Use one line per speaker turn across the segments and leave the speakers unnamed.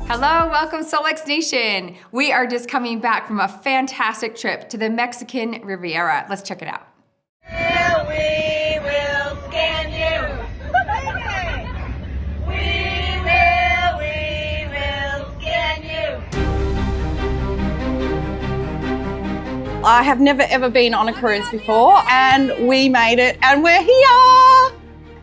Hello, welcome Solex Nation. We are just coming back from a fantastic trip to the Mexican Riviera. Let's check it out.
We will scan you. We will scan you.
I have never ever been on a cruise before, and we made it, and we're here.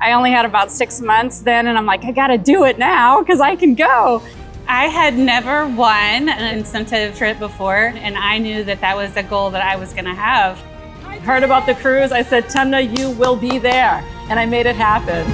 I only had about 6 months then, and I'm like, I gotta do it now because I can go.
I had never won an incentive trip before, and I knew that that was a goal that I was gonna have.
I heard about the cruise. I said, Temna, you will be there. And I made it happen.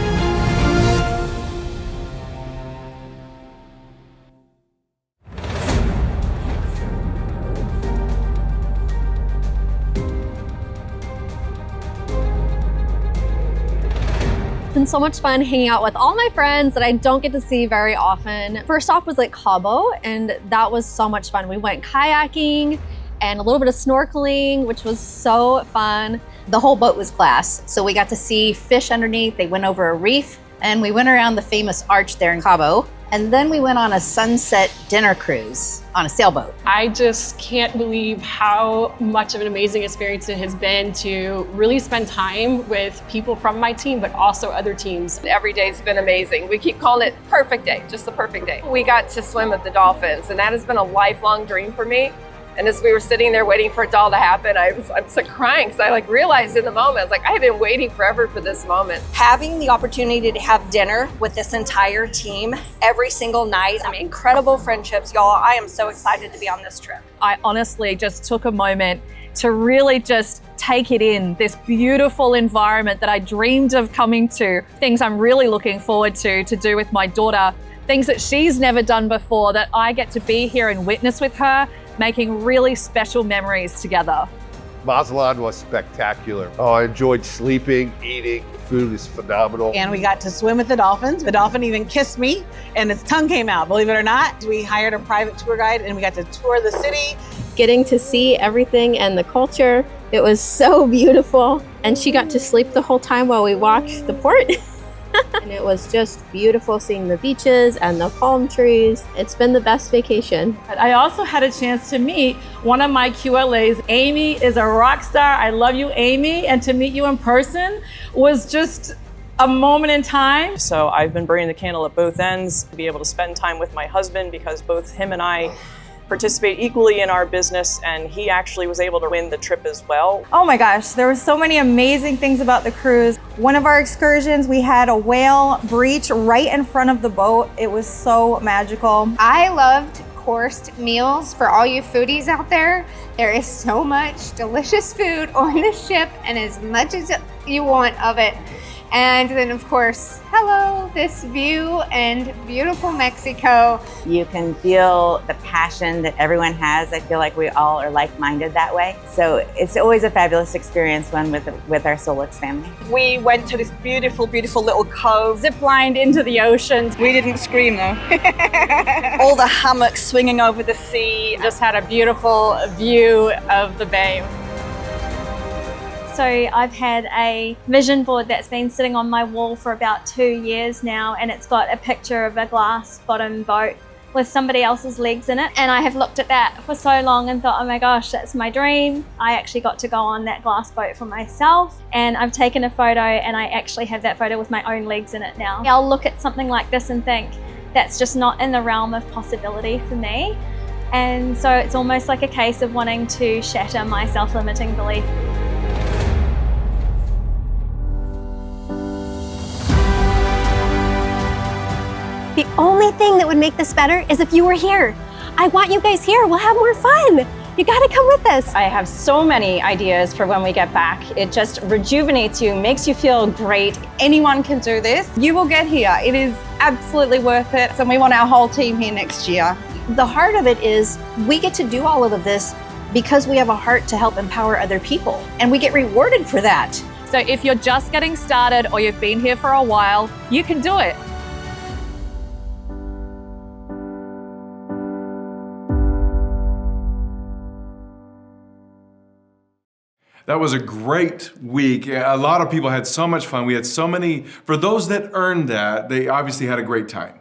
It's been so much fun hanging out with all my friends that I don't get to see very often. First stop was Lake Cabo, and that was so much fun. We went kayaking and a little bit of snorkeling, which was so fun.
The whole boat was glass, so we got to see fish underneath. They went over a reef, and we went around the famous arch there in Cabo. And then we went on a sunset dinner cruise on a sailboat.
I just can't believe how much of an amazing experience it has been to really spend time with people from my team, but also other teams.
Every day's been amazing. We keep calling it perfect day, just the perfect day. We got to swim with the dolphins, and that has been a lifelong dream for me. And as we were sitting there waiting for it all to happen, I'm like crying because I realized in the moment, I was like, I have been waiting forever for this moment.
Having the opportunity to have dinner with this entire team every single night, incredible friendships, y'all. I am so excited to be on this trip.
I honestly just took a moment to really just take it in, this beautiful environment that I dreamed of coming to, things I'm really looking forward to do with my daughter, things that she's never done before that I get to be here and witness with her, making really special memories together.
Mazatlan was spectacular. Oh, I enjoyed sleeping, eating. The food is phenomenal.
And we got to swim with the dolphins. The dolphin even kissed me, and its tongue came out, believe it or not. We hired a private tour guide, and we got to tour the city.
Getting to see everything and the culture, it was so beautiful. And she got to sleep the whole time while we walked the port. And it was just beautiful seeing the beaches and the palm trees. It's been the best vacation.
I also had a chance to meet one of my QLAs. Amy is a rock star. I love you, Amy. And to meet you in person was just a moment in time.
So I've been burning the candle at both ends to be able to spend time with my husband because both him and I participate equally in our business, and he actually was able to win the trip as well.
Oh my gosh, there were so many amazing things about the cruise. One of our excursions, we had a whale breach right in front of the boat. It was so magical.
I loved coursed meals. For all you foodies out there, there is so much delicious food on the ship and as much as you want of it. And then of course, hello, this view and beautiful Mexico.
You can feel the passion that everyone has. I feel like we all are like-minded that way. So it's always a fabulous experience when with our Solex family.
We went to this beautiful, beautiful little cove.
Zip-lined into the ocean.
We didn't scream though.
All the hammocks swinging over the sea.
Just had a beautiful view of the bay.
So I've had a vision board that's been sitting on my wall for about 2 years now, and it's got a picture of a glass bottom boat with somebody else's legs in it. And I have looked at that for so long and thought, oh my gosh, that's my dream. I actually got to go on that glass boat for myself, and I've taken a photo, and I actually have that photo with my own legs in it now. I'll look at something like this and think, that's just not in the realm of possibility for me. And so it's almost like a case of wanting to shatter my self-limiting belief.
The only thing that would make this better is if you were here. I want you guys here. We'll have more fun. You gotta come with us.
I have so many ideas for when we get back. It just rejuvenates you, makes you feel great.
Anyone can do this. You will get here. It is absolutely worth it. And we want our whole team here next year.
The heart of it is we get to do all of this because we have a heart to help empower other people, and we get rewarded for that.
So if you're just getting started or you've been here for a while, you can do it.
That was a great week. A lot of people had so much fun. We had so many, for those that earned that, they obviously had a great time.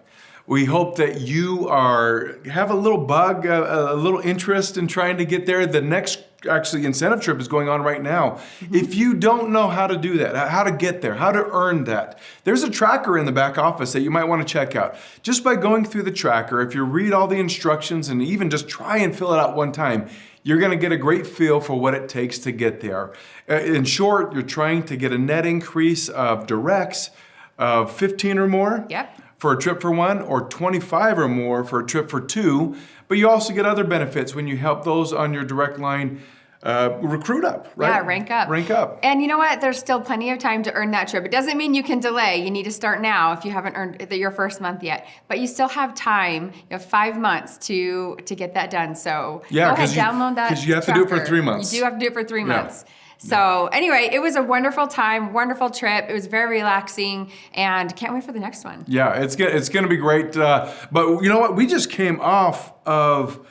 We hope that you have a little bug, a little interest in trying to get there. The next actually incentive trip is going on right now. If you don't know how to do that, how to get there, how to earn that, there's a tracker in the back office that you might want to check out. Just by going through the tracker, if you read all the instructions and even just try and fill it out one time, you're going to get a great feel for what it takes to get there. In short, you're trying to get a net increase of directs of 15 or more.
Yep.
For a trip for one, or 25 or more for a trip for two. But you also get other benefits when you help those on your direct line recruit up, right?
Yeah, rank up.
Rank up.
And you know what? There's still plenty of time to earn that trip. It doesn't mean you can delay. You need to start now if you haven't earned your first month yet. But you still have time. You have 5 months to get that done. So go ahead, download that.
Because you have to do it for 3 months.
You do have to do it for 3 months. So anyway, it was a wonderful time, wonderful trip. It was very relaxing, and can't wait for the next one.
Yeah, it's going to be great. But you know what? We just came off of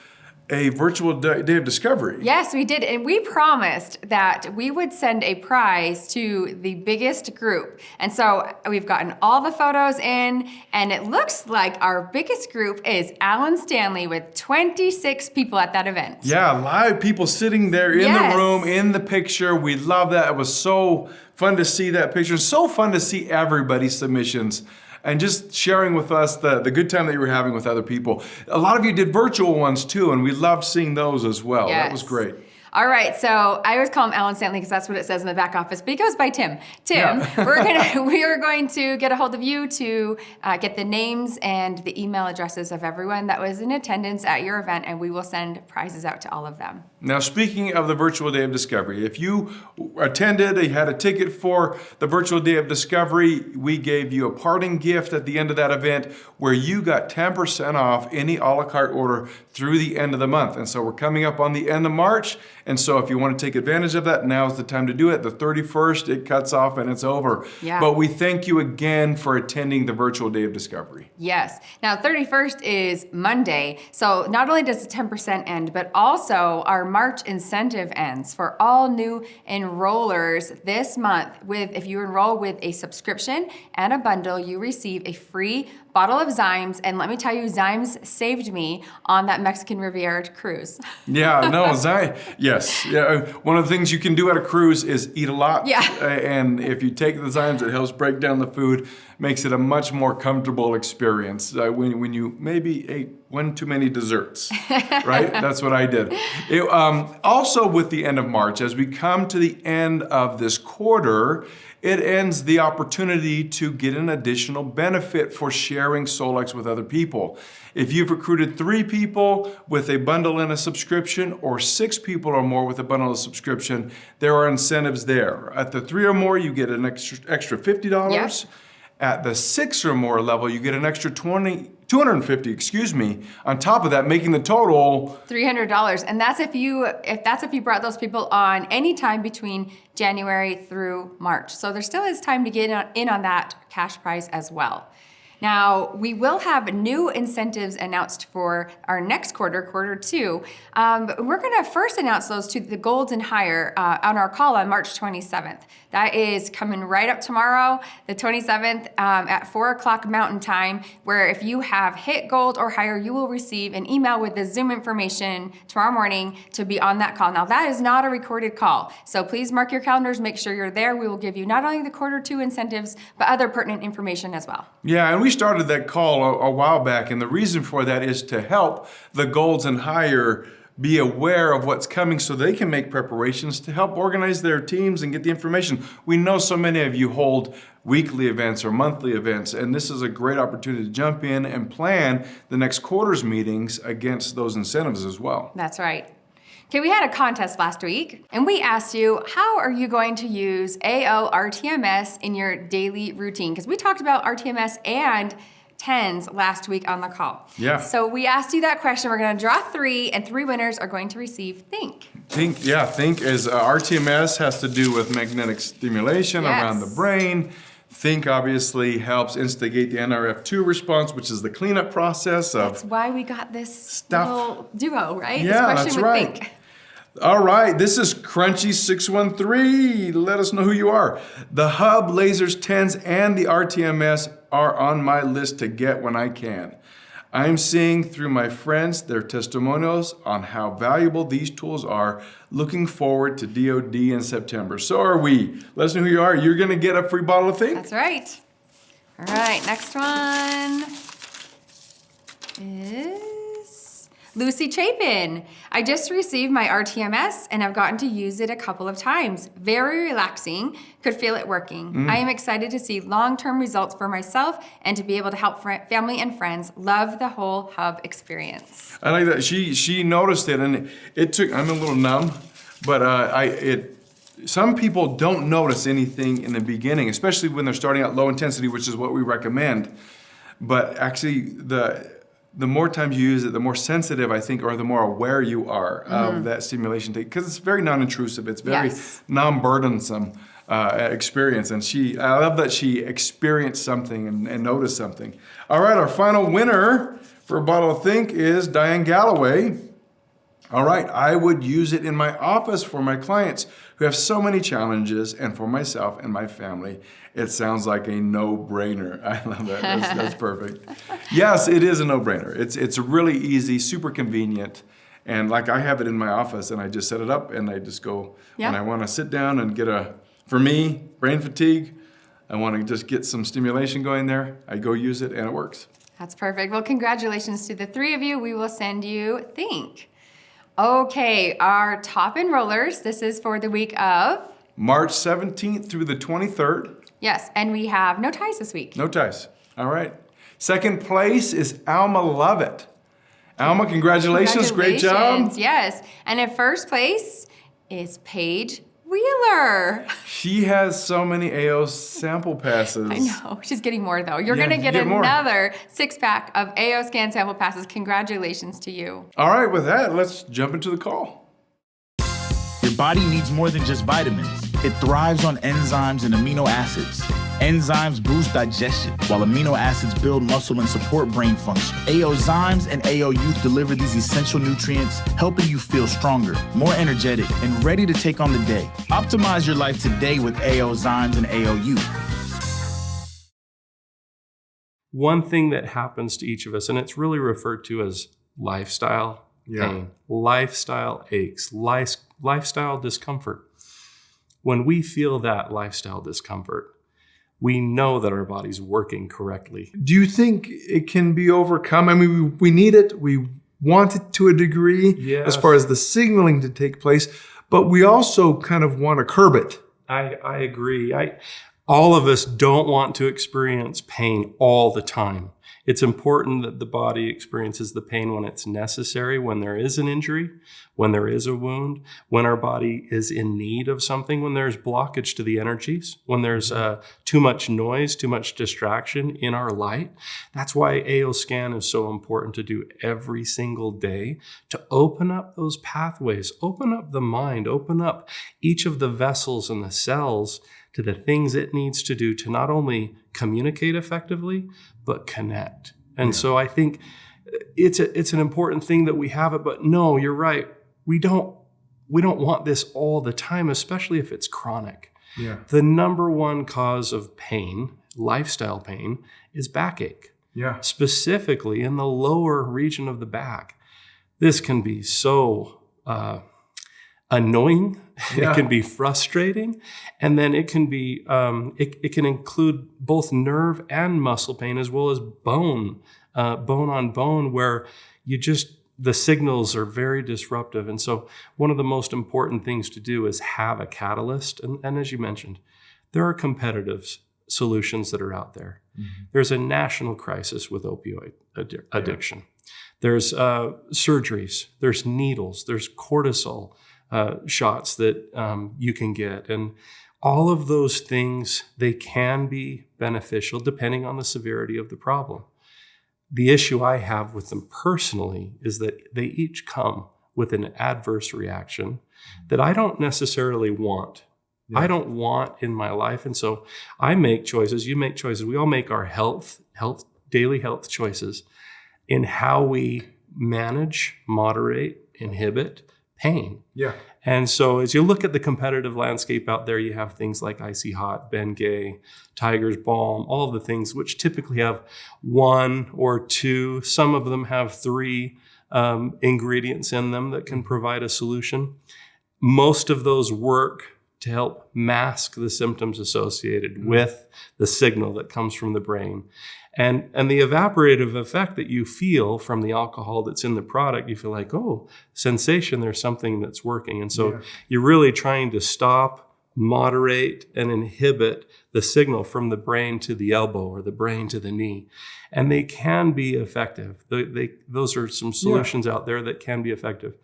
a virtual day of discovery.
Yes, we did. And we promised that we would send a prize to the biggest group. And so we've gotten all the photos in, and it looks like our biggest group is Alan Stanley with 26 people at that event.
Yeah, live people sitting there in the room, in the picture. We love that. It was so fun to see that picture. So fun to see everybody's submissions. And just sharing with us the good time that you were having with other people. A lot of you did virtual ones too, and we loved seeing those as well.
Yes.
That was great.
All right, so I always call him Alan Stanley because that's what it says in the back office, but he goes by Tim. Tim, we are going to get a hold of you to get the names and the email addresses of everyone that was in attendance at your event, and we will send prizes out to all of them.
Now, speaking of the virtual day of discovery, if you attended, you had a ticket for the virtual day of discovery, we gave you a parting gift at the end of that event where you got 10% off any a la carte order through the end of the month. And so we're coming up on the end of March. And so if you want to take advantage of that, now's the time to do it. The 31st, it cuts off and it's over.
Yeah.
But we thank you again for attending the virtual day of discovery.
Yes. Now, 31st is Monday. So not only does the 10% end, but also our March incentive ends for all new enrollers this month. If you enroll with a subscription and a bundle, you receive a free bottle of Zymes. And let me tell you, Zymes saved me on that Mexican Riviera cruise.
Yeah, no, Zymes, yes. Yeah, one of the things you can do at a cruise is eat a lot.
Yeah.
And if you take the Zymes, it helps break down the food, makes it a much more comfortable experience when you maybe ate one too many desserts, right? That's what I did. Also with the end of March, as we come to the end of this quarter, it ends the opportunity to get an additional benefit for sharing Solex with other people. If you've recruited 3 people with a bundle and a subscription, or 6 people or more with a bundle and a subscription, there are incentives there. At the 3 or more, you get an extra $50.
Yep.
At the 6 or more level, you get an extra $250, on top of that, making the total
$300. And that's if you brought those people on any time between January through March. So there still is time to get in on that cash prize as well. Now, we will have new incentives announced for our next quarter, quarter 2. But we're going to first announce those to the golds and higher on our call on March 27th. That is coming right up tomorrow, the 27th at 4 o'clock Mountain Time, where if you have hit gold or higher, you will receive an email with the Zoom information tomorrow morning to be on that call. Now, that is not a recorded call, so please mark your calendars, make sure you're there. We will give you not only the quarter 2 incentives, but other pertinent information as well.
Yeah, and we started that call a while back, and the reason for that is to help the golds and higher be aware of what's coming so they can make preparations to help organize their teams and get the information. We know so many of you hold weekly events or monthly events, and this is a great opportunity to jump in and plan the next quarter's meetings against those incentives as well.
That's right. Okay, we had a contest last week, and we asked you, how are you going to use AO rTMS in your daily routine? Because we talked about rTMS and TENS last week on the call.
Yeah.
So we asked you that question. We're going to draw 3, and 3 winners are going to receive Think.
Think is rTMS has to do with magnetic stimulation around the brain. Think obviously helps instigate the NRF2 response, which is the cleanup process of
That's why we got this
stuff.
little duo, right?
Yeah,
this question
that's
with
right.
Think.
All right, this is Crunchy613. Let us know who you are. The Hub, Lasers, TENS, and the rTMS are on my list to get when I can. I'm seeing through my friends their testimonials on how valuable these tools are. Looking forward to DoD in September. So are we. Let us know who you are. You're going to get a free bottle of Think.
That's right. All right, next one is Lucy Chapin. I just received my rTMS and I've gotten to use it a couple of times. Very relaxing, could feel it working. I am excited to see long-term results for myself and to be able to help family and friends. Love the whole hub experience.
I like that. She noticed it, and it took, I'm a little numb, but some people don't notice anything in the beginning, especially when they're starting out low intensity, which is what we recommend. But actually, the more times you use it, the more sensitive, I think, or the more aware you are of that stimulation take, because it's very non-intrusive. It's very non-burdensome experience. And I love that she experienced something and noticed something. All right, our final winner for a bottle of Think is Diane Galloway. All right, I would use it in my office for my clients who have so many challenges, and for myself and my family. It sounds like a no-brainer. I love that. That's perfect. Yes, it is a no-brainer. It's really easy, super convenient, and like I have it in my office, and I just set it up, and I just go when I want to sit down and get for me, brain fatigue. I want to just get some stimulation going there. I go use it, and it works.
That's perfect. Well, congratulations to the three of you. We will send you Think. Okay, our top enrollers, this is for the week of?
March 17th through the 23rd.
Yes, and we have no ties this week.
No ties. All right. Second place is Alma Lovett. Alma, congratulations. Great job.
Yes, and in first place is Paige Wheeler.
She has so many AO sample passes.
I know. She's getting more, though. You're going to get another 6-pack of AO scan sample passes. Congratulations to you.
All right, with that, let's jump into the call.
Your body needs more than just vitamins. It thrives on enzymes and amino acids. Enzymes boost digestion, while amino acids build muscle and support brain function. AO Zymes and AO Youth deliver these essential nutrients, helping you feel stronger, more energetic, and ready to take on the day. Optimize your life today with AO Zymes and AO Youth.
One thing that happens to each of us, and it's really referred to as lifestyle pain, lifestyle aches, lifestyle discomfort. When we feel that lifestyle discomfort, we know that our body's working correctly.
Do you think it can be overcome? I mean, we need it. We want it to a degree as far as the signaling to take place, but we also kind of want to curb it.
I agree. All of us don't want to experience pain all the time. It's important that the body experiences the pain when it's necessary, when there is an injury, when there is a wound, when our body is in need of something, when there's blockage to the energies, when there's too much noise, too much distraction in our light. That's why AO Scan is so important to do every single day, to open up those pathways, open up the mind, open up each of the vessels and the cells to the things it needs to do to not only communicate effectively, but connect. And so I think it's an important thing that we have it, but no, you're right. We don't want this all the time, especially if it's chronic.
Yeah.
The number one cause of pain, lifestyle pain, is backache.
Yeah.
Specifically in the lower region of the back. This can be so annoying.
Yeah.
It can be frustrating, and then it can be it can include both nerve and muscle pain, as well as bone on bone, where the signals are very disruptive. And so one of the most important things to do is have a catalyst. And as you mentioned, there are competitive solutions that are out there. Mm-hmm. There's a national crisis with opioid addiction. There's surgeries, there's needles, there's cortisol shots that you can get. And all of those things, they can be beneficial depending on the severity of the problem. The issue I have with them personally is that they each come with an adverse reaction that I don't necessarily want. Yeah. I don't want in my life. And so I make choices, you make choices. We all make our daily health choices in how we manage, moderate, inhibit pain.
Yeah.
And so as you look at the competitive landscape out there, you have things like Icy Hot, Bengay, Tiger's Balm, all of the things which typically have 1 or 2, some of them have 3 ingredients in them that can provide a solution. Most of those work to help mask the symptoms associated with the signal that comes from the brain. And the evaporative effect that you feel from the alcohol that's in the product, you feel like, oh, sensation, there's something that's working. And so you're really trying to stop, moderate, and inhibit the signal from the brain to the elbow or the brain to the knee. And they can be effective. Those are some solutions out there that can be effective.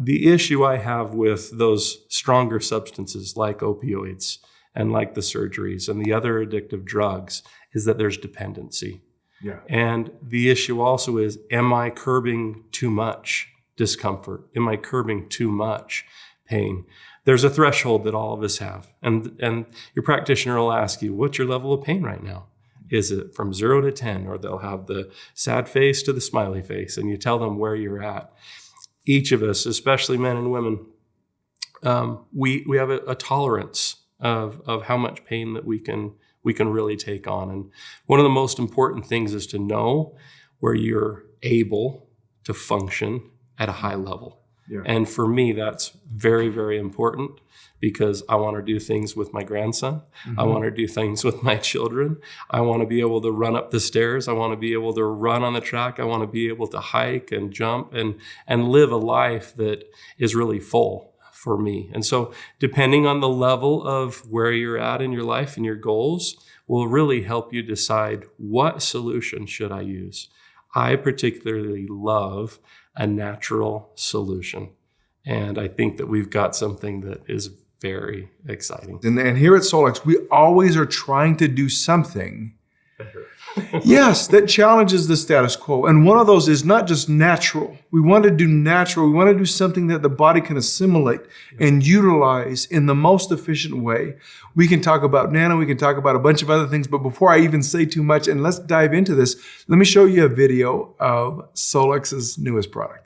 The issue I have with those stronger substances like opioids and like the surgeries and the other addictive drugs is that there's dependency.
Yeah.
And the issue also is, am I curbing too much discomfort? Am I curbing too much pain? There's a threshold that all of us have. And your practitioner will ask you, what's your level of pain right now? Is it from 0 to 10? Or they'll have the sad face to the smiley face, and you tell them where you're at. Each of us, especially men and women, we have a tolerance of how much pain that we can really take on. And one of the most important things is to know where you're able to function at a high level.
Yeah.
And for me, that's very, very important, because I want to do things with my grandson. I want to do things with my children. I want to be able to run up the stairs. I want to be able to run on the track. I want to be able to hike and jump and live a life that is really full for me. And so depending on the level of where you're at in your life and your goals will really help you decide, what solution should I use? I particularly love a natural solution. And I think that we've got something that is very exciting.
And here at Solex, we always are trying to do something, yes, that challenges the status quo. And one of those is not just natural. We want to do natural. We want to do something that the body can assimilate and utilize in the most efficient way. We can talk about nano. We can talk about a bunch of other things. But before I even say too much, and let's dive into this, let me show you a video of Solex's newest product.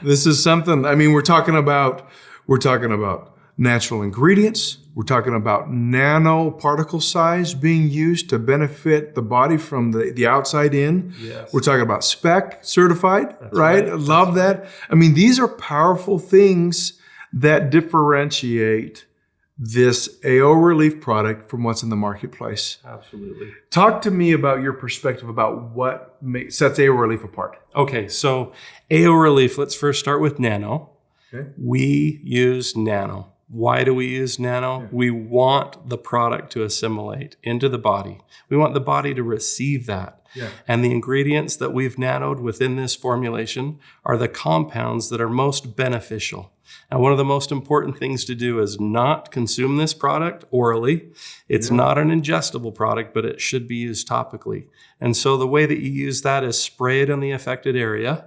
This is something, I mean, we're talking about natural ingredients. We're talking about nanoparticle size being used to benefit the body from the outside in.
Yes.
We're talking about spec certified, right? I love that. I mean, these are powerful things that differentiate this AO Relief product from what's in the marketplace.
Absolutely.
Talk to me about your perspective about what sets AO Relief apart.
Okay, so AO Relief, let's first start with nano.
Okay.
We use nano. Why do we use nano? Yeah. We want the product to assimilate into the body. We want the body to receive that.
Yeah.
And the ingredients that we've nanoed within this formulation are the compounds that are most beneficial. Now, one of the most important things to do is not consume this product orally. It's not an ingestible product, but it should be used topically. And so the way that you use that is spray it on the affected area,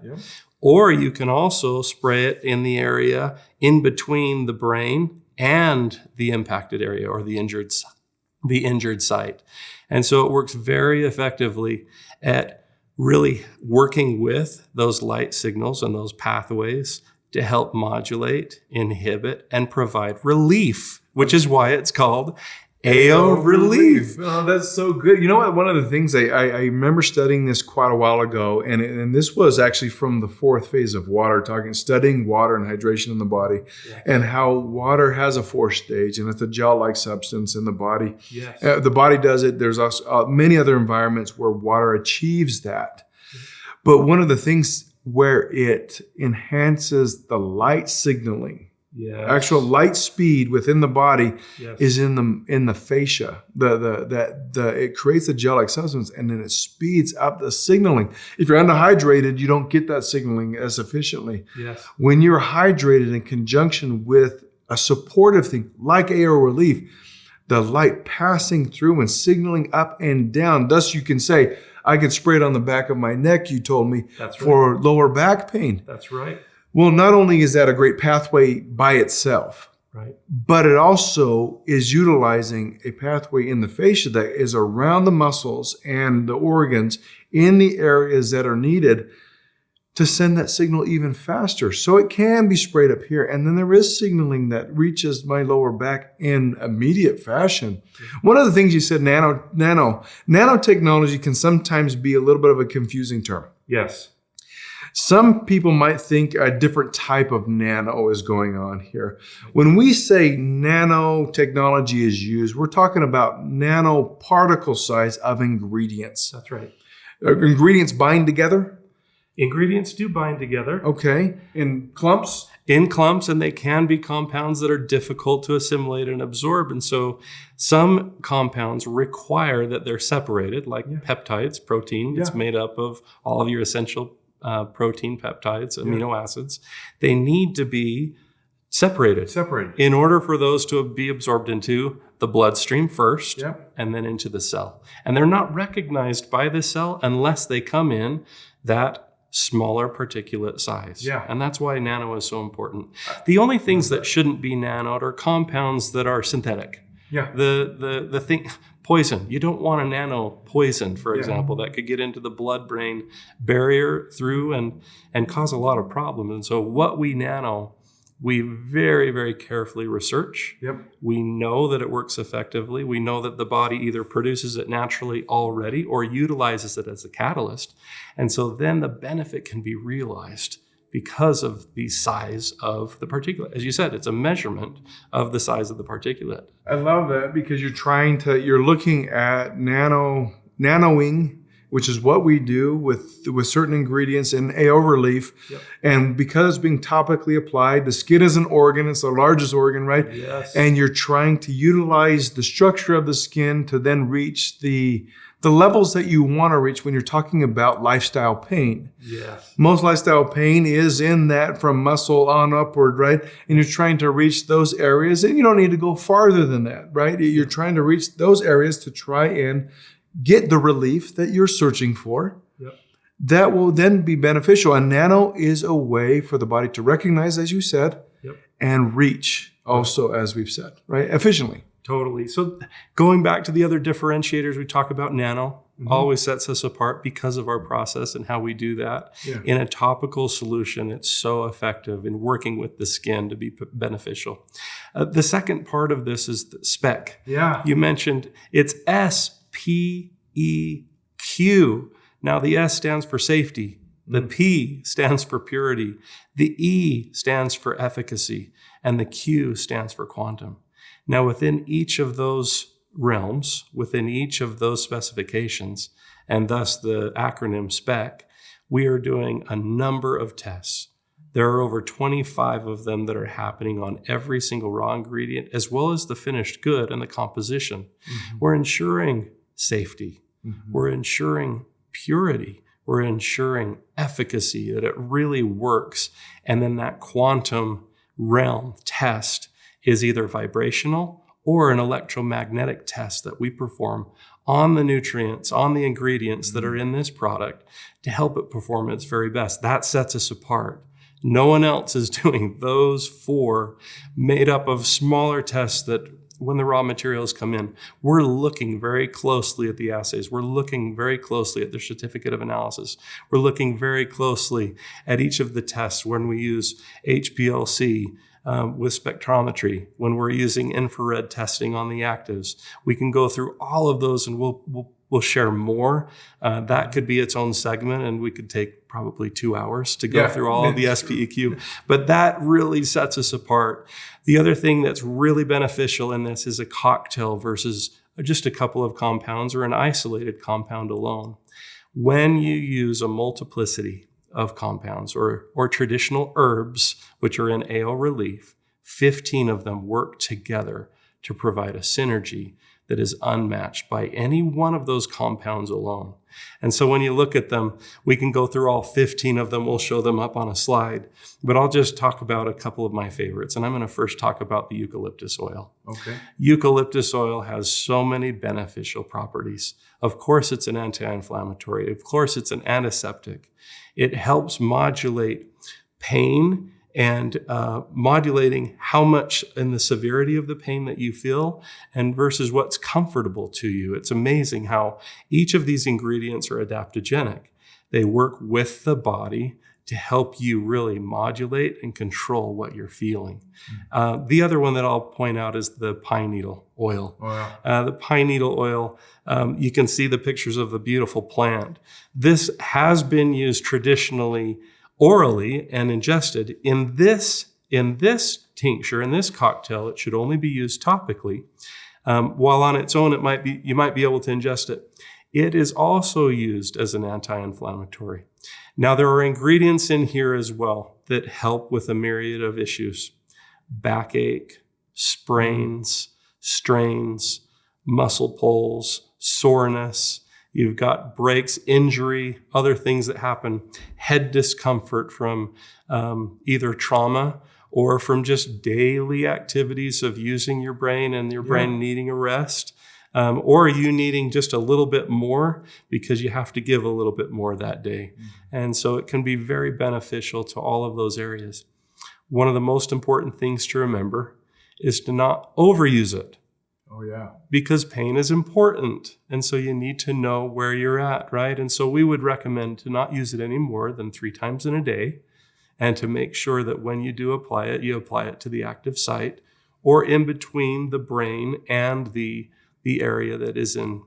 or you can also spray it in the area in between the brain and the impacted area or the injured site. And so it works very effectively at really working with those light signals and those pathways to help modulate, inhibit, and provide relief, which is why it's called AO Relief.
Oh, that's so good. You know what? One of the things I remember studying this quite a while ago, and this was actually from the 4th phase of water, studying water and hydration in the body, and how water has a 4th stage, and it's a gel-like substance in the body.
Yes.
The body does it. There's also many other environments where water achieves that. But one of the things where it enhances the light signaling
Yes.
Actual light speed within the body
Yes.
is in the fascia. It creates a gel-like substance, and then it speeds up the signaling. If you're underhydrated, you don't get that signaling as efficiently.
Yes.
When you're hydrated in conjunction with a supportive thing like AO relief, the light passing through and signaling up and down. Thus, you can say, I can spray it on the back of my neck, you told me,
That's
for lower back pain.
That's right.
Well, not only is that a great pathway by itself,
Right.
but it also is utilizing a pathway in the fascia that is around the muscles and the organs in the areas that are needed to send that signal even faster. So it can be sprayed up here. And then there is signaling that reaches my lower back in immediate fashion. One of the things you said, nanotechnology can sometimes be a little bit of a confusing term.
Yes.
Some people might think a different type of nano is going on here. When we say nanotechnology is used, we're talking about nanoparticle size of ingredients.
That's right.
Ingredients bind together?
Ingredients do bind together.
Okay. In clumps?
In clumps, and they can be compounds that are difficult to assimilate and absorb. And so some compounds require that they're separated, like peptides, protein. It's made up of all of your essential protein peptides, amino acids. They need to be separated. In order for those to be absorbed into the bloodstream first, and then into the cell. And they're not recognized by the cell unless they come in that smaller particulate size. And that's why nano is so important. The only things that shouldn't be nanoed are compounds that are synthetic. The thing, poison. You don't want a nano poison, for example, that could get into the blood-brain barrier through and cause a lot of problems. And so what we nano, we very, very carefully research. We know that it works effectively. We know that the body either produces it naturally already or utilizes it as a catalyst. And so then the benefit can be realized because of the size of the particulate. As you said, it's a measurement of the size of the particulate.
I love that because you're looking at nanoing, which is what we do with certain ingredients in AO relief. And because it's being topically applied, the skin is an organ, it's the largest organ, right?
Yes.
And you're trying to utilize the structure of the skin to then reach the levels that you want to reach when you're talking about lifestyle pain.
Yes.
Most lifestyle pain is in that from muscle on upward, right? And you're trying to reach those areas, and you don't need to go farther than that, right? You're trying to reach those areas to try and get the relief that you're searching for. That will then be beneficial. And nano is a way for the body to recognize, as you said, and reach also, as we've said, right? Efficiently.
Totally. So going back to the other differentiators, we talk about nano, always sets us apart because of our process and how we do that. In a topical solution, it's so effective in working with the skin to be beneficial. The second part of this is the spec. You mentioned it's SPEQ. Now the S stands for safety. The P stands for purity. The E stands for efficacy. And the Q stands for quantum. Now, within each of those realms, within each of those specifications, and thus the acronym SPEC, we are doing a number of tests. There are over 25 of them that are happening on every single raw ingredient, as well as the finished good and the composition. We're ensuring safety. We're ensuring purity. We're ensuring efficacy, that it really works. And then that quantum realm test is either vibrational or an electromagnetic test that we perform on the nutrients, on the ingredients that are in this product to help it perform its very best. That sets us apart. No one else is doing those four made up of smaller tests that when the raw materials come in, we're looking very closely at the assays. We're looking very closely at their certificate of analysis. We're looking very closely at each of the tests when we use HPLC, with spectrometry, when we're using infrared testing on the actives. We can go through all of those and we'll share more. That could be its own segment, and we could take probably 2 hours to go through all of the SPEQ. But that really sets us apart. The other thing that's really beneficial in this is a cocktail versus just a couple of compounds or an isolated compound alone. When you use a multiplicity of compounds or traditional herbs, which are in AO relief, 15 of them work together to provide a synergy that is unmatched by any one of those compounds alone. And so when you look at them, we can go through all 15 of them. We'll show them up on a slide, but I'll just talk about a couple of my favorites. And I'm going to first talk about the eucalyptus oil.
Okay.
Eucalyptus oil has so many beneficial properties. Of course, it's an anti-inflammatory. Of course, it's an antiseptic. It helps modulate pain and modulating how much and the severity of the pain that you feel and versus what's comfortable to you. It's amazing how each of these ingredients are adaptogenic. They work with the body to help you really modulate and control what you're feeling. The other one that I'll point out is the pine needle oil. The pine needle oil, you can see the pictures of the beautiful plant. This has been used traditionally orally and ingested. In this tincture, in this cocktail, it should only be used topically. While on its own, you might be able to ingest it. It is also used as an anti-inflammatory. Now, there are ingredients in here as well that help with a myriad of issues: backache, sprains, strains, muscle pulls, soreness. You've got breaks, injury, other things that happen, head discomfort from either trauma or from just daily activities of using your brain and your brain needing a rest, or you needing just a little bit more because you have to give a little bit more that day. And so it can be very beneficial to all of those areas. One of the most important things to remember is to not overuse it.
Oh, yeah.
Because pain is important. And so you need to know where you're at, right? And so we would recommend to not use it any more than 3 times in a day, and to make sure that when you do apply it, you apply it to the active site or in between the brain and the area that is in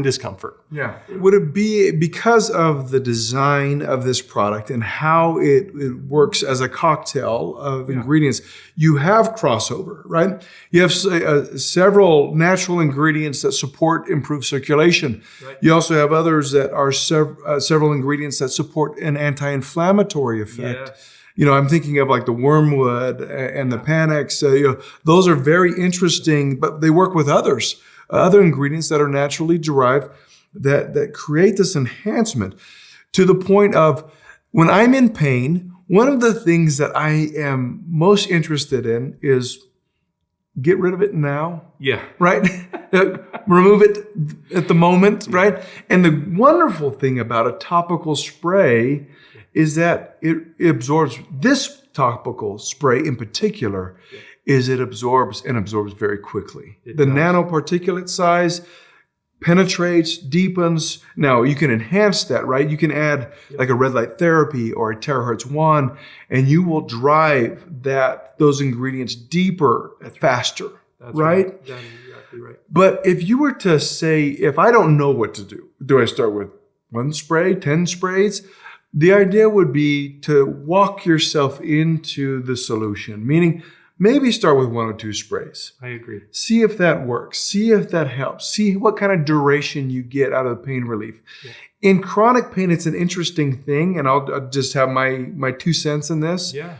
discomfort.
Yeah. Would it be because of the design of this product and how it works as a cocktail of ingredients, you have crossover, right? You have several natural ingredients that support improved circulation. Right. You also have others that are several ingredients that support an anti-inflammatory effect. Yes. You know, I'm thinking of like the wormwood and the panax. Those are very interesting, but they work with other ingredients that are naturally derived that create this enhancement to the point of when I'm in pain, one of the things that I am most interested in is get rid of it now. Yeah. Right? Remove it at the moment, right? And the wonderful thing about a topical spray is that it absorbs, this topical spray in particular, is it absorbs very quickly. The nanoparticulate size penetrates, deepens. Now you can enhance that, right? You can add like a red light therapy or a terahertz wand, and you will drive those ingredients deeper, faster, right?
That's exactly right.
But if you were to say, if I don't know what to do I start with 1 spray, 10 sprays? The idea would be to walk yourself into the solution, meaning maybe start with 1 or 2 sprays.
I agree.
See if that works. See if that helps. See what kind of duration you get out of the pain relief. Yeah. In chronic pain, it's an interesting thing, and I'll just have my 2 cents in this.
Yeah.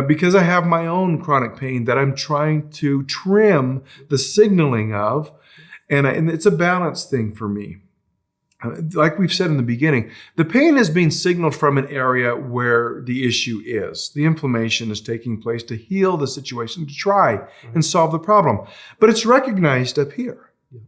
Because I have my own chronic pain that I'm trying to trim the signaling of, and it's a balance thing for me. Like we've said in the beginning, the pain is being signaled from an area where the issue is. The inflammation is taking place to heal the situation, to try and solve the problem. But it's recognized up here. Yeah.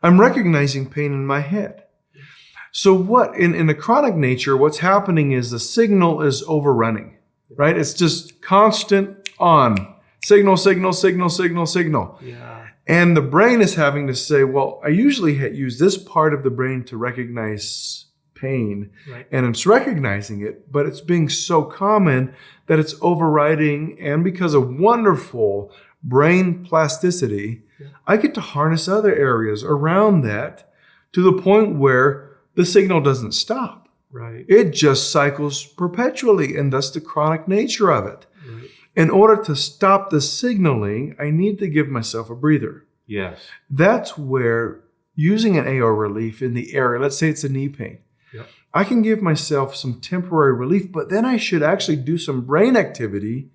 I'm recognizing pain in my head. Yeah. So what, in the chronic nature, what's happening is the signal is overrunning, right? It's just constant on. Signal, signal, signal, signal, signal. Yeah. And the brain is having to say, well, I usually use this part of the brain to recognize pain, and it's recognizing it, but it's being so common that it's overriding. And because of wonderful brain plasticity, I get to harness other areas around that to the point where the signal doesn't stop.
Right.
It just cycles perpetually, and that's the chronic nature of it. Right. In order to stop the signaling, I need to give myself a breather.
Yes.
That's where using an AO relief in the area, let's say it's a knee pain, I can give myself some temporary relief, but then I should actually do some brain activity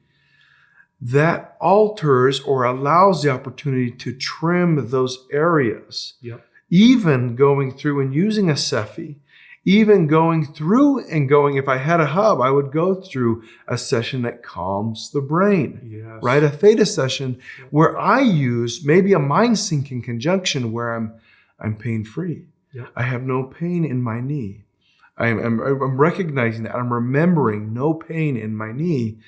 that alters or allows the opportunity to trim those areas.
Yep.
Even going through and using a Cephi, even going through and going, if I had a hub, I would go through a session that calms the brain,
Yes.
right? A theta session where I use maybe a mind sync in conjunction where I'm pain-free.
Yep.
I have no pain in my knee. I'm recognizing that. I'm remembering no pain in my knee.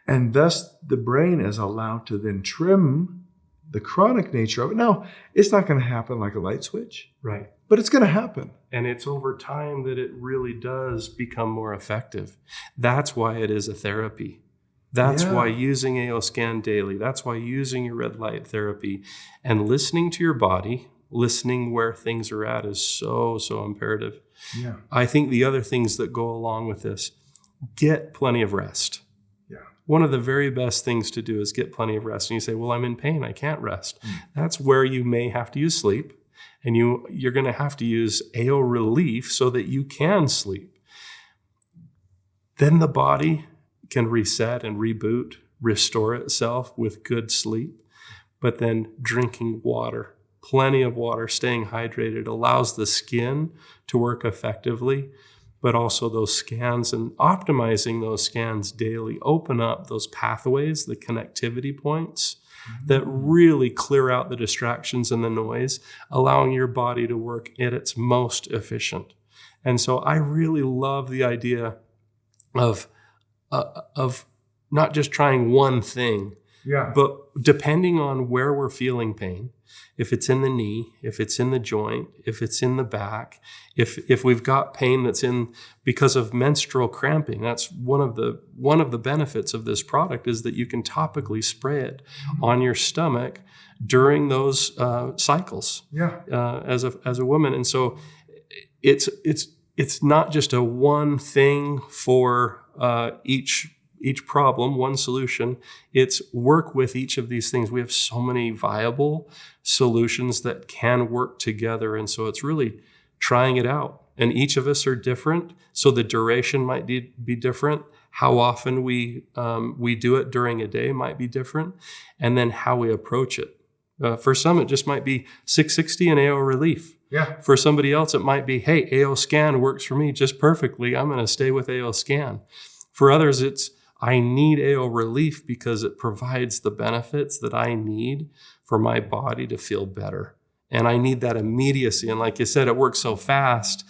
And thus the brain is allowed to then trim the chronic nature of it. Now, it's not going to happen like a light switch.
Right.
But it's going to happen.
And it's over time that it really does become more effective. That's why it is a therapy. That's why using AO Scan daily, that's why using your red light therapy and listening to your body, listening where things are at is so, so imperative.
Yeah.
I think the other things that go along with this, get plenty of rest.
Yeah.
One of the very best things to do is get plenty of rest. And you say, well, I'm in pain, I can't rest. That's where you may have to use sleep. And you're going to have to use AO relief so that you can sleep. Then the body can reset and reboot, restore itself with good sleep. But then drinking water, plenty of water, staying hydrated allows the skin to work effectively, but also those scans and optimizing those scans daily open up those pathways, the connectivity points that really clear out the distractions and the noise, allowing your body to work at its most efficient. And so I really love the idea of not just trying one thing, but depending on where we're feeling pain, if it's in the knee, if it's in the joint, if it's in the back, if we've got pain that's in because of menstrual cramping, that's one of the benefits of this product is that you can topically spray it on your stomach during those cycles as a woman. And so it's not just a one thing for each problem, one solution. It's work with each of these things. We have so many viable solutions that can work together. And so it's really trying it out. And each of us are different. So the duration might be different. How often we do it during a day might be different. And then how we approach it. For some, it just might be 660 and AO relief.
Yeah.
For somebody else, it might be, hey, AO Scan works for me just perfectly. I'm going to stay with AO Scan. For others, it's, I need AO relief because it provides the benefits that I need for my body to feel better. And I need that immediacy. And like you said, it works so fast.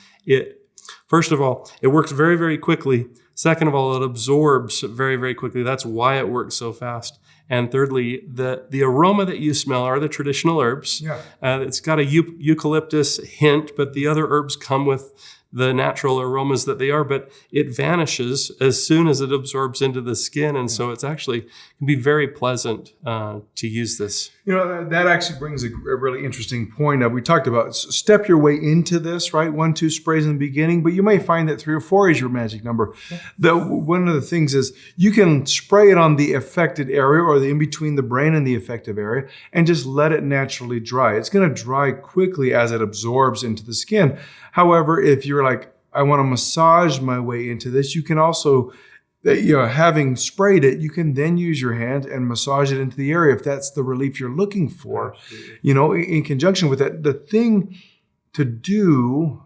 First of all, it works very, very quickly. Second of all, it absorbs very, very quickly. That's why it works so fast. And thirdly, the aroma that you smell are the traditional herbs.
Yeah.
It's got a eucalyptus hint, but the other herbs come with the natural aromas that they are, but it vanishes as soon as it absorbs into the skin. And so it's actually can be very pleasant to use this.
You know, that actually brings a really interesting point up. We talked about step your way into this, right? 1-2 sprays in the beginning, but you may find that 3 or 4 is your magic number. One of the things is you can spray it on the affected area or the in between the brain and the affective area and just let it naturally dry. It's going to dry quickly as it absorbs into the skin. However, if you're like, I want to massage my way into this, you can also, having sprayed it, you can then use your hand and massage it into the area if that's the relief you're looking for. Absolutely. In conjunction with that, the thing to do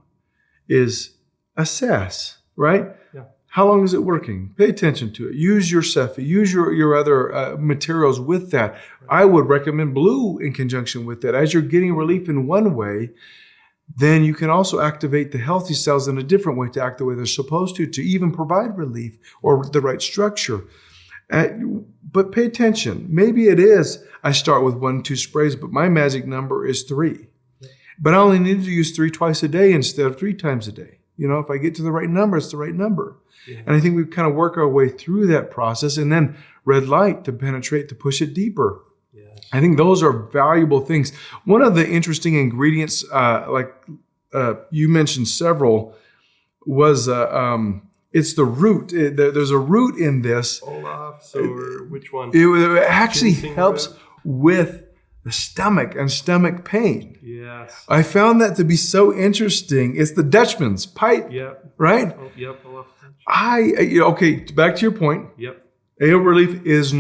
is assess, right?
Yeah.
How long is it working? Pay attention to it. Use your Cephi. Use your other materials with that. Right. I would recommend blue in conjunction with that. As you're getting relief in one way, then you can also activate the healthy cells in a different way to act the way they're supposed to even provide relief or the right structure. But pay attention. Maybe it is, I start with 1-2 sprays, but my magic number is 3. But I only need to use 3 twice a day instead of 3 times a day. If I get to the right number, it's the right number. Yeah. And I think we kind of work our way through that process and then red light to penetrate, to push it deeper. I think those are valuable things. One of the interesting ingredients, you mentioned several, was it's the root. There's a root in this.
Olaf's or which one?
It actually helps with the stomach and stomach pain.
Yes.
I found that to be so interesting. It's the Dutchman's pipe,
yep.
Right?
Oh, yep.
Okay, back to your point.
Yep.
AO relief is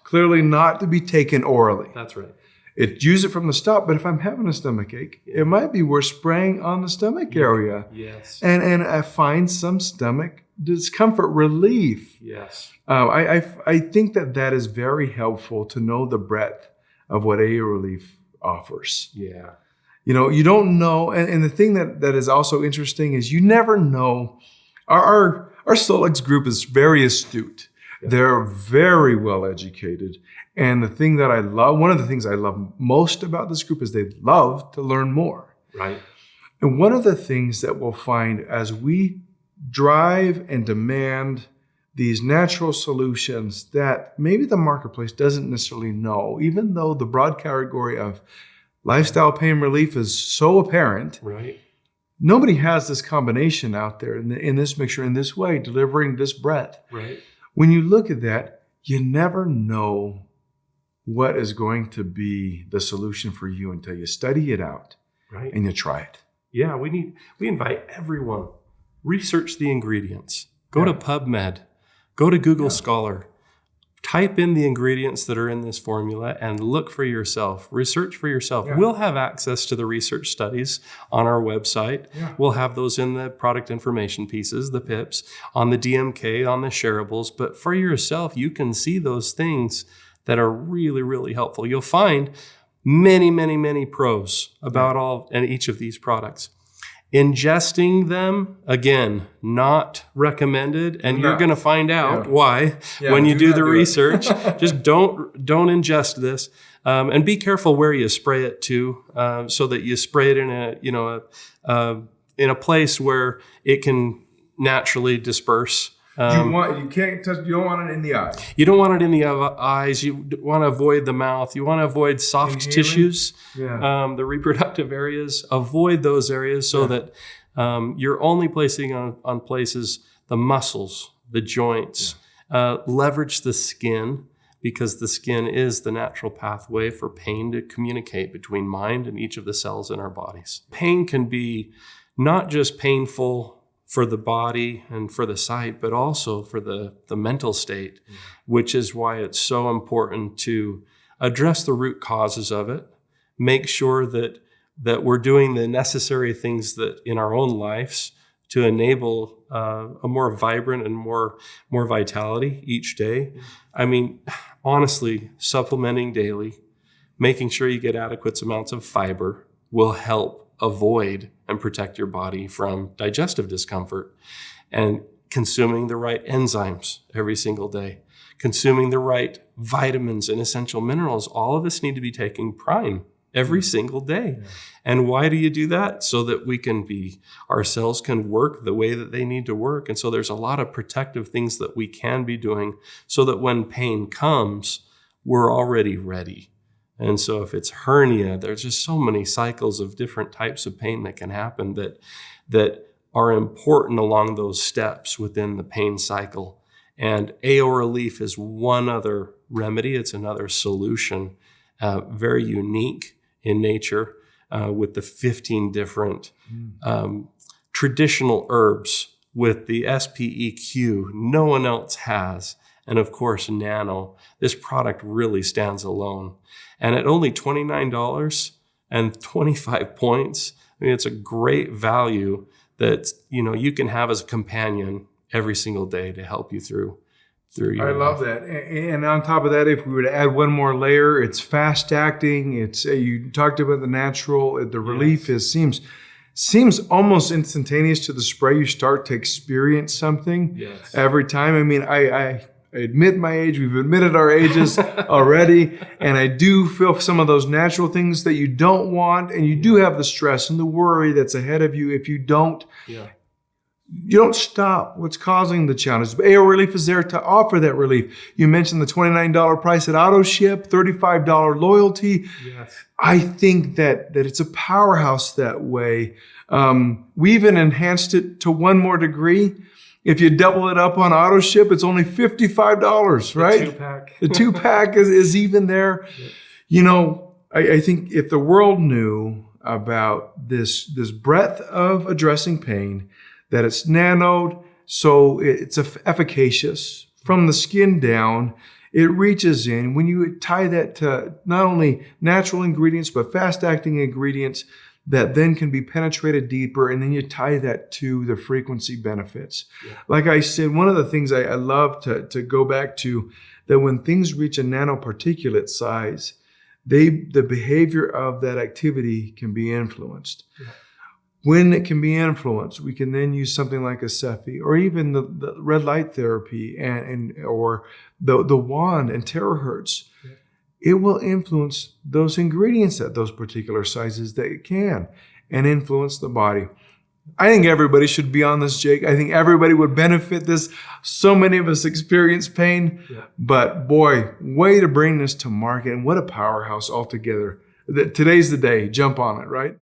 clearly not to be taken orally.
That's right.
Use it from the stop, but if I'm having a stomach ache, it might be worth spraying on the stomach area.
Yes.
And I find some stomach discomfort relief.
Yes.
I think that is very helpful to know the breadth of what AO relief offers.
Yeah.
You don't know, and the thing that is also interesting is you never know. Our Solix group is very astute. Yeah. They're very well educated. And the thing that one of the things I love most about this group is they love to learn more.
Right.
And one of the things that we'll find as we drive and demand these natural solutions that maybe the marketplace doesn't necessarily know, even though the broad category of lifestyle pain relief is so apparent.
Right.
Nobody has this combination out there in this mixture in this way, delivering this breadth.
Right.
When you look at that, you never know what is going to be the solution for you until you study it out,
right,
and you try it.
Yeah, we invite everyone. Research the ingredients. Go to PubMed. Go to Google Scholar. Type in the ingredients that are in this formula and look for yourself. Research for yourself. Yeah. We'll have access to the research studies on our website. Yeah. We'll have those in the product information pieces, the PIPs, on the DMK, on the shareables. But for yourself, you can see those things that are really, really helpful. You'll find many, many, many pros about all and each of these products. Ingesting them, again, not recommended, and you're going to find out why when you do the research. Just don't ingest this, and be careful where you spray it to, so that you spray it in a place where it can naturally disperse.
You don't want it in the eye.
You don't want it in the eyes. You want to avoid the mouth. You want to avoid soft tissues, the reproductive areas. Avoid those areas so that you're only placing on places the muscles, the joints. Leverage the skin, because the skin is the natural pathway for pain to communicate between mind and each of the cells in our bodies. Pain can be not just painful for the body and for the sight, but also for the mental state, which is why it's so important to address the root causes of it, make sure that we're doing the necessary things that in our own lives to enable a more vibrant and more vitality each day. I mean, honestly, supplementing daily, making sure you get adequate amounts of fiber will help avoid and protect your body from digestive discomfort. And consuming the right enzymes every single day, consuming the right vitamins and essential minerals, all of us need to be taking prime every single day. And why do you do that? So that our cells can work the way that they need to work. And so there's a lot of protective things that we can be doing so that when pain comes, we're already ready. And so if it's hernia, there's just so many cycles of different types of pain that can happen that are important along those steps within the pain cycle. And AO relief is one other remedy. It's another solution, very unique in nature, with the 15 different traditional herbs with the SPEQ no one else has. And of course, nano. This product really stands alone. And at only $29 and 25 points, I mean, it's a great value that you can have as a companion every single day to help you through your
I love that. And on top of that, if we were to add one more layer, it's fast acting. It's you talked about the natural. The relief seems almost instantaneous to the spray. You start to experience something every time. I mean, I admit my age. We've admitted our ages already. And I do feel some of those natural things that you don't want. And you do have the stress and the worry that's ahead of you if you don't. You don't stop what's causing the challenge. AO Relief is there to offer that relief. You mentioned the $29 price at auto ship, $35 loyalty. I think that it's a powerhouse that way. We even enhanced it to one more degree. If you double it up on auto ship, it's only $55, right?
The 2-pack.
The 2-pack is even there. I think if the world knew about this breadth of addressing pain, that it's nanoed, so it's efficacious from the skin down, it reaches in. When you tie that to not only natural ingredients, but fast-acting ingredients that then can be penetrated deeper, and then you tie that to the frequency benefits. Yeah. Like I said, one of the things I love to go back to, that when things reach a nanoparticulate size, the behavior of that activity can be influenced. Yeah. When it can be influenced, we can then use something like a Cepheid, or even the red light therapy or the wand and terahertz. Yeah. It will influence those ingredients at those particular sizes that it can, and influence the body. I think everybody should be on this, Jake. I think everybody would benefit this. So many of us experience pain, but boy, way to bring this to market, and what a powerhouse altogether. Today's the day, jump on it, right?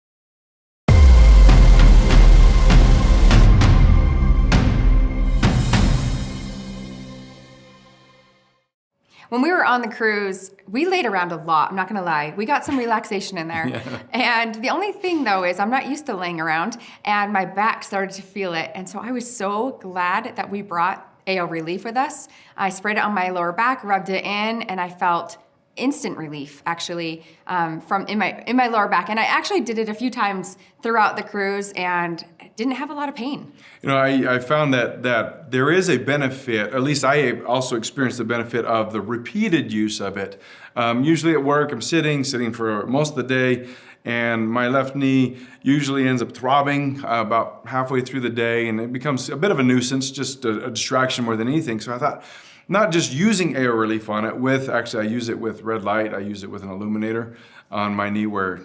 When we were on the cruise, we laid around a lot, I'm not gonna lie. We got some relaxation in there. Yeah. And the only thing though is I'm not used to laying around, and my back started to feel it. And so I was so glad that we brought AO Relief with us. I sprayed it on my lower back, rubbed it in, and I felt instant relief actually from in my lower back. And I actually did it a few times throughout the cruise and didn't have a lot of pain.
You know, I found that there is a benefit, at least I also experienced the benefit of the repeated use of it. Usually at work, I'm sitting for most of the day, and my left knee usually ends up throbbing about halfway through the day, and it becomes a bit of a nuisance, just a distraction more than anything. So I thought, not just using AO Relief on it, actually I use it with red light, I use it with an illuminator on my knee where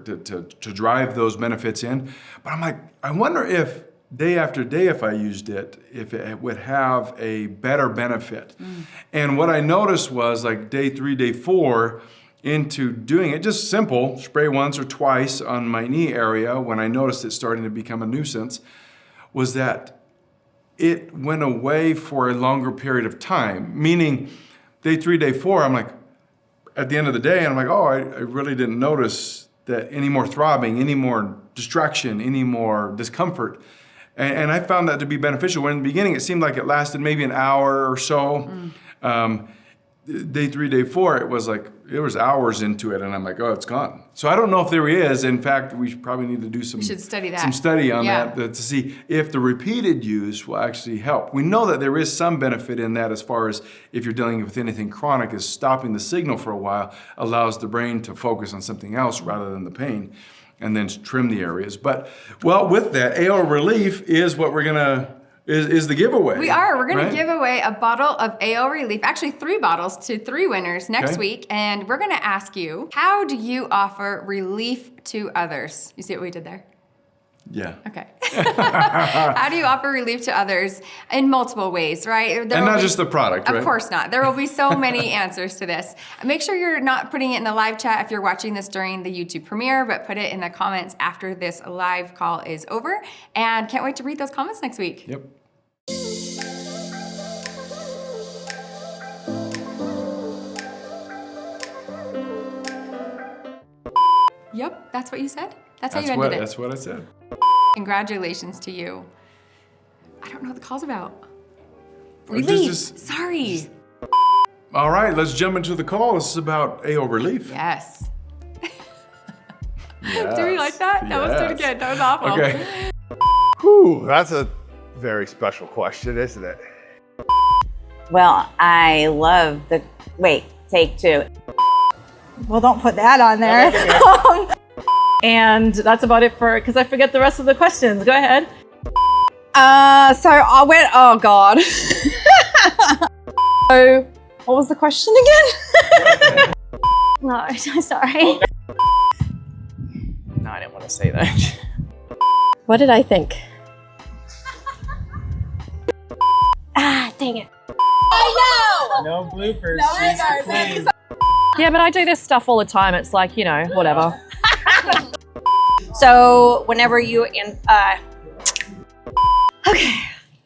to drive those benefits in. But I'm like, I wonder if day after day, if I used it, if it would have a better benefit. And what I noticed was, like day 3, day 4, into doing it, just simple, spray once or twice on my knee area when I noticed it starting to become a nuisance, was that it went away for a longer period of time. Meaning day 3, day 4, I'm like, at the end of the day, I'm like, oh, I really didn't notice that any more throbbing, any more distraction, any more discomfort. And I found that to be beneficial. When in the beginning, it seemed like it lasted maybe an hour or so. Day 3, day 4, it was hours into it, and I'm like, oh, it's gone. So I don't know if there is. In fact, we probably need to do some
study that.
Some study on that to see if the repeated use will actually help. We know that there is some benefit in that, as far as if you're dealing with anything chronic, is stopping the signal for a while allows the brain to focus on something else rather than the pain, and then trim the areas. But, well, with that, AO Relief is what we're gonna, is the giveaway.
We're gonna give away a bottle of AO Relief, actually 3 bottles to 3 winners next week. And we're gonna ask you, how do you offer relief to others? You see what we did there?
Yeah.
Okay. How do you offer relief to others in multiple ways, right?
And not just the product, right?
Of course not. There will be so many answers to this. Make sure you're not putting it in the live chat if you're watching this during the YouTube premiere, but put it in the comments after this live call is over. And can't wait to read those comments next week.
Yep.
Yep, that's what you said? That's how you ended it.
That's what I said.
Congratulations to you. I don't know what the call's about.
Relief.
Sorry.
All right, let's jump into the call. This is about AO Relief.
Yes.
Yes.
Do we like that? That was pretty good. That was awful.
Okay.
Whew, that's a very special question, isn't it?
Well, I love the, wait, take 2.
Well, don't put that on there.
And that's about it because I forget the rest of the questions. Go ahead.
So I went, oh God. So what was the question again?
No, I'm sorry.
No, I didn't want to say that.
What did I think?
Dang it.
I
know! No bloopers, please.
Yeah, but I do this stuff all the time. It's like, you know, whatever.
So whenever you
Okay,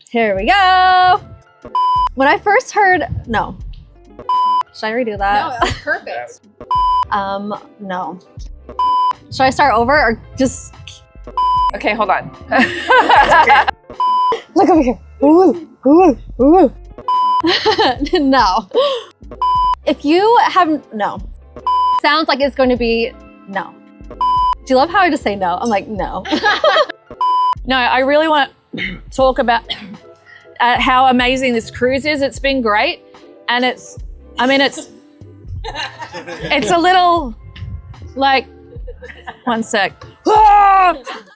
here we go. When I first heard, no. Should I redo that?
No, that was perfect.
No. Should I start over or just?
Okay, hold on.
Look over here. Ooh, ooh, ooh.
No. If you haven't, no. Sounds like it's going to be no. Do you love how I just say no? I'm like, no. No, I really want to talk about how amazing this cruise is. It's been great. And it's a little like, one sec.